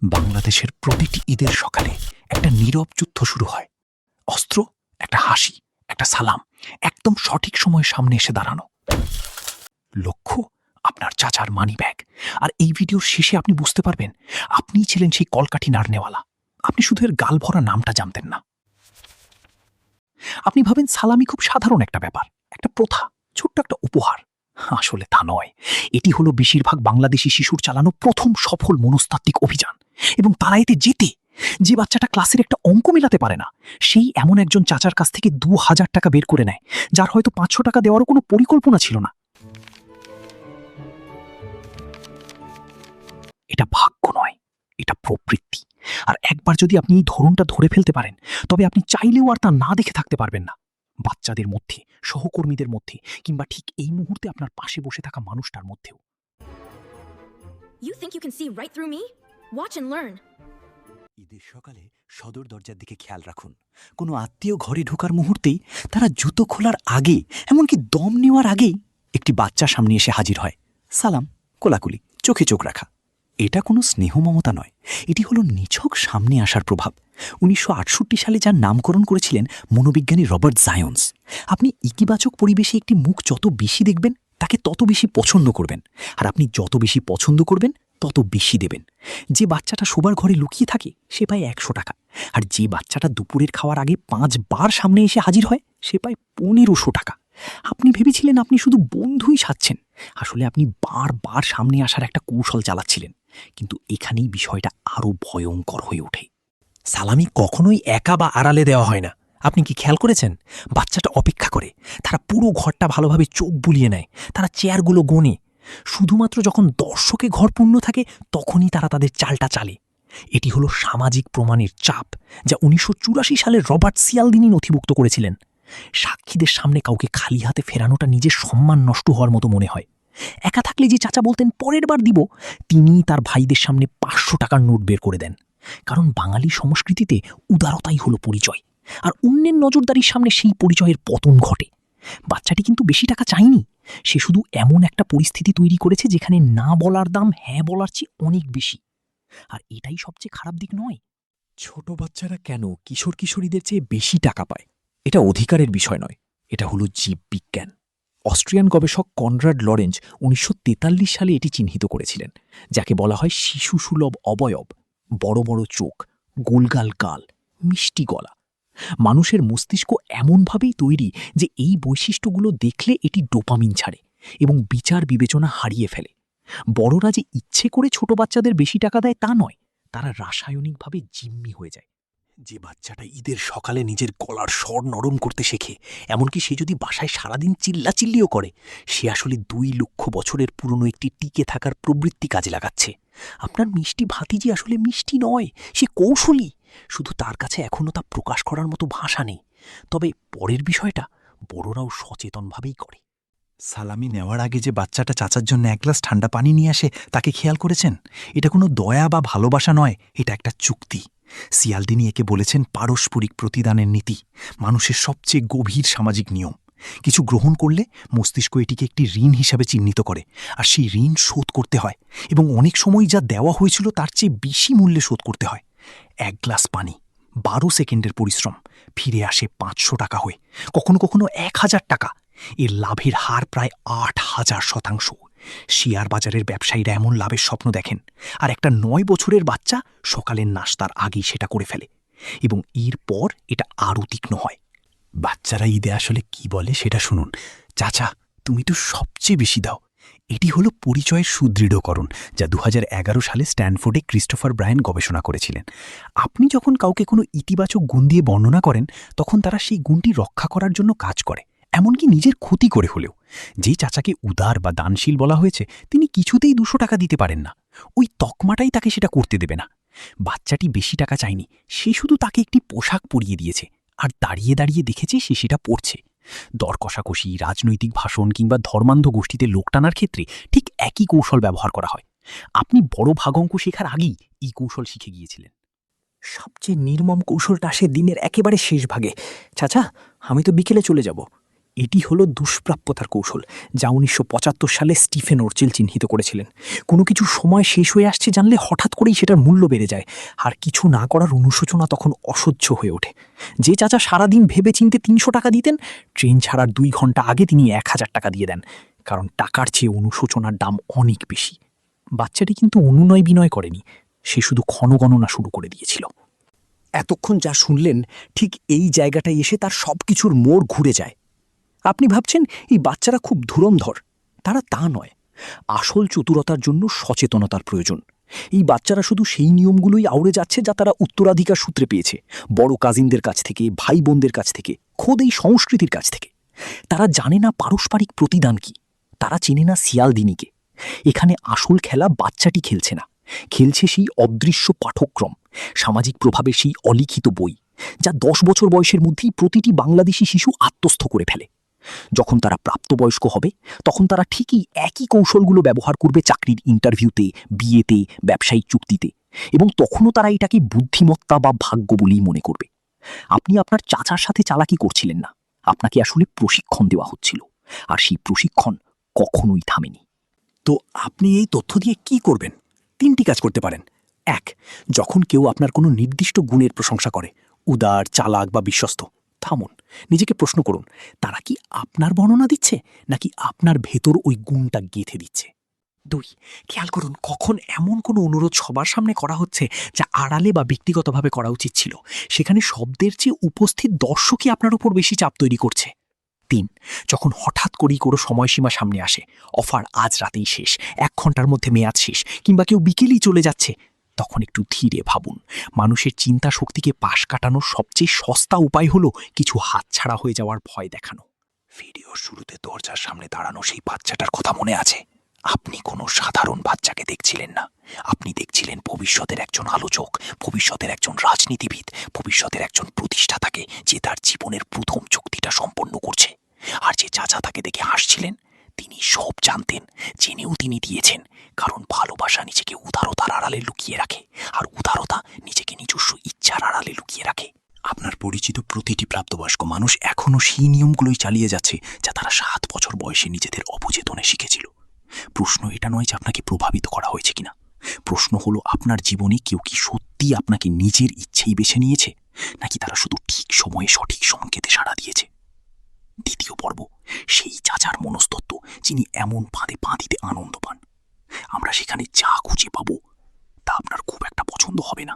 বাংলাদেশের প্রতিটি ঈদের সকালে একটা নীরব যুদ্ধ শুরু হয়। অস্ত্র, একটা হাসি, একটা সালাম, একদম সঠিক সময়ে সামনে এসে দাঁড়ানো। লক্ষ্য আপনার চাচার মানি ব্যাগ। আর এই ভিডিওর শেষে আপনি বুঝতে পারবেন আপনিই ছিলেন সেই কলকাঠি নাড়নেওয়ালা। আপনি শুধু এর গাল ভরা নামটা জানতেন না। আপনি ভাবেন সালামি খুব সাধারণ একটা ব্যাপার, একটা প্রথা, ছোট্ট একটা উপহার। আসলে তা নয়। এটি হলো বেশিরভাগ বাংলাদেশি শিশুর চালানো প্রথম সফল মনস্তাত্ত্বিক অভিযান। এবং তারা এতে জেতে। যে বাচ্চাটা ক্লাসের একটা অঙ্ক মেলাতে পারে না, সেই এমন একজন চাচার কাছ থেকে ২,০০০ টাকা বের করে নেয়, যার হয়তো ৫০০ টাকা দেওয়ারও কোনো পরিকল্পনা ছিল না। এটা ভাগ্য নয়, এটা প্রবৃত্তি। আর একবার যদি আপনি এই ধরনটা ধরে ফেলতে পারেন, তবে আপনি চাইলেও আর তা না দেখে থাকতে পারবেন না। বাচ্চাদের মধ্যে, সহকর্মীদের মধ্যে, কিংবা ঠিক এই মুহূর্তে আপনার পাশে বসে থাকা মানুষটার মধ্যেও। You think you can see right through me? Watch and learn. ঈদের সকালে সদর দরজার দিকে খেয়াল রাখুন। কোনো আত্মীয় ঘরে ঢোকার মুহূর্তেই, তারা জুতো খোলার আগে, এমনকি দম নেওয়ার আগেই একটি বাচ্চা সামনে এসে হাজির হয়। সালাম, কোলাকুলি, চোখে চোখ রাখা। এটা কোনো স্নেহ মমতা নয়, এটি হলো নিছক সামনে আসার প্রভাব। ১৯৬৮ সালে যার নামকরণ করেছিলেন মনোবিজ্ঞানী রবার্ট জায়ন্স। আপনি ইতিবাচক পরিবেশে একটি মুখ যত বেশি দেখবেন, তাকে তত বেশি পছন্দ করবেন। আর আপনি যত বেশি পছন্দ করবেন, তত বেশি দেবেন। যে বাচ্চাটা শোবার ঘরে লুকিয়ে থাকে, সে পায় ১০০ টাকা। আর যে বাচ্চাটা দুপুরের খাওয়ার আগে ৫ বার সামনে এসে হাজির হয়, সে পায় ১৫০০ টাকা। আপনি ভেবেছিলেন আপনি শুধু বন্ধুই সাজছেন, আসলে আপনি বারবার সামনে আসার একটা কৌশল চালাচ্ছিলেন। কিন্তু এখানেই বিষয়টা আরও ভয়ঙ্কর হয়ে ওঠে। সালামি কখনোই একা বা আড়ালে দেওয়া হয় না। আপনি কি খেয়াল করেছেন? বাচ্চাটা অপেক্ষা করে, তারা পুরো ঘরটা ভালোভাবে চোখ বুলিয়ে নেয়, তারা চেয়ারগুলো গোনে। শুধুমাত্র যখন দর্শকে ঘর পূর্ণ থাকে, তখনই তারা তাদের চালটা চালে। এটি হলো সামাজিক প্রমাণের চাপ, যা ১৯৮৪ সালে রবার্ট সিয়ালদিনি নথিভুক্ত করেছিলেন। সাক্ষীদের সামনে কাউকে খালি হাতে ফেরানোটা নিজের সম্মান নষ্ট হওয়ার মতো মনে হয়। একা থাকলে যে চাচা বলতেন পরের বার দিব, তিনিই তার ভাইদের সামনে ৫০০ টাকার নোট বের করে দেন। কারণ বাঙালি সংস্কৃতিতে উদারতাই হলো পরিচয়, আর অন্যের নজরদারির সামনে সেই পরিচয়ের পতন ঘটে। বাচ্চাটি কিন্তু বেশি টাকা চায়নি, সে শুধু এমন একটা পরিস্থিতি তৈরি করেছে যেখানে না বলার দাম হ্যাঁ বলার চেয়ে অনেক বেশি। আর এটাই সবচেয়ে খারাপ দিক নয়। ছোট বাচ্চারা কেন কিশোর কিশোরীদের চেয়ে বেশি টাকা পায়? এটা অধিকারের বিষয় নয়, এটা হলো জীববিজ্ঞান। অস্ট্রিয়ান গবেষক কনরাড লরেঞ্জ ১৯৪৩ সালে এটি চিহ্নিত করেছিলেন, যাকে বলা হয় শিশু সুলভ অবয়ব। বড় বড় চোখ, গোলগাল গাল, মিষ্টি গলা। মানুষের মস্তিষ্ক এমনভাবেই তৈরি যে এই বৈশিষ্ট্যগুলো দেখলে এটি ডোপামিন ছাড়ে এবং বিচার বিবেচনা হারিয়ে ফেলে। বড়রা যে ইচ্ছে করে ছোট বাচ্চাদের বেশি টাকা দেয় তা নয়, তারা রাসায়নিকভাবে জিম্মি হয়ে যায়। যে বাচ্চাটা ঈদের সকালে নিজের গলার স্বর নরম করতে শেখে, এমনকি সে যদি বাসায় সারাদিন চিল্লাচিল্লিও করে, সে আসলে ২ লক্ষ বছরের পুরনো একটি টিকে থাকার প্রবৃত্তি কাজে লাগাচ্ছে। আপনার মিষ্টি ভাতিজি আসলে মিষ্টি নয়, সে কৌশলী। শুধু তার কাছে এখনও তা প্রকাশ করার মতো ভাষা নেই। তবে পরের বিষয়টা বড়রাও সচেতনভাবেই করে। সালামি নেওয়ার আগে যে বাচ্চাটা চাচার জন্য ১ গ্লাস ঠান্ডা পানি নিয়ে আসে, তাকে খেয়াল করেছেন? এটা কোনো দয়া বা ভালোবাসা নয়, এটা একটা চুক্তি। সিয়ালদিনি একে বলেছেন পারস্পরিক প্রতিদানের নীতি, মানুষের সবচেয়ে গভীর সামাজিক নিয়ম। কিছু গ্রহণ করলে মস্তিষ্ক এটিকে একটি ঋণ হিসাবে চিহ্নিত করে, আর সেই ঋণ শোধ করতে হয়। এবং অনেক সময় যা দেওয়া হয়েছিল তার চেয়ে বেশি মূল্যে শোধ করতে হয়। ১ গ্লাস পানি, ১২ সেকেন্ডের পরিশ্রম, ফিরে আসে ৫০০ টাকা হয়ে, কখনো কখনো ১,০০০ টাকা। এর লাভের হার প্রায় ৮,০০০%। শেয়ার বাজারের ব্যবসায়ীরা এমন লাভের স্বপ্ন দেখেন, আর একটা ৯ বছরের বাচ্চা সকালের নাশতার আগেই সেটা করে ফেলে। এবং এরপর এটা আরও তীক্ষ্ণ হয়। বাচ্চারা ঈদে আসলে কি বলে সেটা শুনুন। চাচা, তুমি তো সবচেয়ে বেশি দাও। এটি হলো পরিচয়ের সুদৃঢ়করণ, যা ২০১১ সালে স্ট্যানফোর্ডে ক্রিস্টোফার ব্রায়ান গবেষণা করেছিলেন। আপনি যখন কাউকে কোনো ইতিবাচক গুণ দিয়ে বর্ণনা করেন, তখন তারা সেই গুণটি রক্ষা করার জন্য কাজ করে, এমনকি নিজের ক্ষতি করে হলেও। যে চাচাকে উদার বা দানশীল বলা হয়েছে, তিনি কিছুতেই ২০০ টাকা দিতে পারেন না। ওই তকমাটাই তাকে সেটা করতে দেবে না। বাচ্চাটি বেশি টাকা চায়নি, সে শুধু তাকে একটি পোশাক পরিয়ে দিয়েছে, আর দাঁড়িয়ে দাঁড়িয়ে দেখেছে সে সেটা পরছে। দর কষাকষি, রাজনৈতিক ভাষণ কিংবা ধর্মান্ধ গোষ্ঠীতে লোক টানার ক্ষেত্রে ঠিক একই কৌশল ব্যবহার করা হয়। আপনি বড় ভাগাঙ্ক শেখার আগেই এই কৌশল শিখে গিয়েছিলেন। সবচেয়ে নির্মম কৌশলটা আসে দিনের একেবারে শেষ ভাগে। চাচা, আমি তো বিকেলে চলে যাব। এটি হলো দুষ্প্রাপ্যতার কৌশল, যা 1975 সালে স্টিফেন ওরচিল চিহ্নিত করেছিলেন। কোনো কিছু সময় শেষ হয়ে আসছে জানলে হঠাৎ করেই সেটার মূল্য বেড়ে যায়, আর কিছু না করার অনুশোচনা তখন অসহ্য হয়ে ওঠে। যে চাচা সারাদিন ভেবে চিনতে 300 টাকা দিতেন, ট্রেন ছাড়ার 2 ঘন্টা আগে তিনি 1000 টাকা দিয়ে দেন, কারণ টাকার চেয়ে অনুশোচনার দাম অনেক বেশি। বাচ্চাটি কিন্তু অনুনয় বিনয় করেনি, সে শুধু ক্ষণগণনা শুরু করে দিয়েছিল। এতক্ষণ যা শুনলেন, ঠিক এই জায়গাটায় এসে তার সব কিছুর মোড় ঘুরে যায়। আপনি ভাবছেন এই বাচ্চারা খুব ধুরন্ধর, তারা তা নয়। আসল চতুরতার জন্য সচেতনতার প্রয়োজন। এই বাচ্চারা শুধু সেই নিয়মগুলোই আউড়ে যাচ্ছে যা তারা উত্তরাধিকার সূত্রে পেয়েছে, বড় কাজিনদের কাছ থেকে, ভাই বোনদের কাছ থেকে, খোদ এই সংস্কৃতির কাছ থেকে। তারা জানে না পারস্পরিক প্রতিদান কি, তারা চেনে না শিয়ালদিনীকে। এখানে আসল খেলা বাচ্চাটি খেলছে না, খেলছে সেই অদৃশ্য পাঠ্যক্রম, সামাজিক প্রভাবের সেই অলিখিত বই, যা 10 বছর বয়সের মধ্যেই প্রতিটি বাংলাদেশি শিশু আত্মস্থ করে ফেলে। যখন তারা প্রাপ্তবয়স্ক হবে, তখন তারা ঠিকই একই কৌশলগুলো ব্যবহার করবে চাকরির ইন্টারভিউতে, বিয়েতে, ব্যবসায়িক চুক্তিতে, এবং তখনও তারা এটাকে বুদ্ধিমত্তা বা ভাগ্য বলেই মনে করবে। আপনি আপনার চাচার সাথে চালাকি করছিলেন না, আপনাকে আসলে প্রশিক্ষণ দেওয়া হচ্ছিল, আর সেই প্রশিক্ষণ কখনোই থামেনি। তো আপনি এই তথ্য দিয়ে কি করবেন? 3টি কাজ করতে পারেন। 1. যখন কেউ আপনার কোনো নির্দিষ্ট গুণের প্রশংসা করে, উদার, চালাক বা বিশ্বস্ত, থামুন, নিজেকে প্রশ্ন করুন, তারা কি আপনার বর্ণনা দিচ্ছে নাকি আপনার ভেতর ওই গুণটা গেঁথে দিচ্ছে? 2. খেয়াল করুন কখন এমন কোনো অনুরোধ সবার সামনে করা হচ্ছে যা আড়ালে বা ব্যক্তিগতভাবে করা উচিত ছিল। সেখানে শব্দের চেয়ে উপস্থিত দর্শকই আপনার উপর বেশি চাপ তৈরি করছে। 3. যখন হঠাৎ করেই কোনো সময়সীমা সামনে আসে, অফার আজ রাতেই শেষ, 1 ঘন্টার মধ্যে মেয়াদ শেষ, কিংবা কেউ বিকেলেই চলে যাচ্ছে, তখন একটু ধীরে ভাবুন। মানুষের চিন্তা শক্তিকে পাশ কাটানোর সবচেয়ে সস্তা উপায় হলো কিছু হাতছাড়া হয়ে যাওয়ার ভয় দেখানো। ভিডিওর শুরুতে দরজার সামনে দাঁড়ানো সেই বাচ্চাটার কথা মনে আছে? আপনি কোনো সাধারণ বাচ্চাকে দেখছিলেন না, আপনি দেখছিলেন ভবিষ্যতের একজন আলোচক, ভবিষ্যতের একজন রাজনীতিবিদ, ভবিষ্যতের একজন প্রতিষ্ঠাতাকে, যে তার জীবনের প্রথম চুক্তিটা সম্পন্ন করছে। আর যে চাচা তাকে দেখে হাসছিলেন, তিনি সব জানতেন, জেনেও তিনি দিয়েছেন, কারণ ভালোবাসা নিজেকে উদারতার আড়ালে লুকিয়ে রাখে, আর উদারতা নিজেকে নিজস্ব ইচ্ছার আড়ালে লুকিয়ে রাখে। আপনার পরিচিত প্রতিটি প্রাপ্তবয়স্ক মানুষ এখনও সেই নিয়মগুলোই চালিয়ে যাচ্ছে যা তারা 7 বছর বয়সে নিজেদের অবচেতনে শিখেছিল। প্রশ্ন এটা নয় যে আপনাকে প্রভাবিত করা হয়েছে কিনা, প্রশ্ন হলো আপনার জীবনে কেউ কি সত্যিই আপনাকে নিজের ইচ্ছেই বেছে নিয়েছে, নাকি তারা শুধু ঠিক সময়ে সঠিক সংকেতে সাড়া দিয়েছে। 2য় পর্ব, সেই চাচার মনস্তত্ত্ব যিনি এমন ফাঁদে পা দিতে আনন্দ পান। আমরা সেখানে যা খুঁজে পাবো তা আপনার খুব একটা পছন্দ হবে না।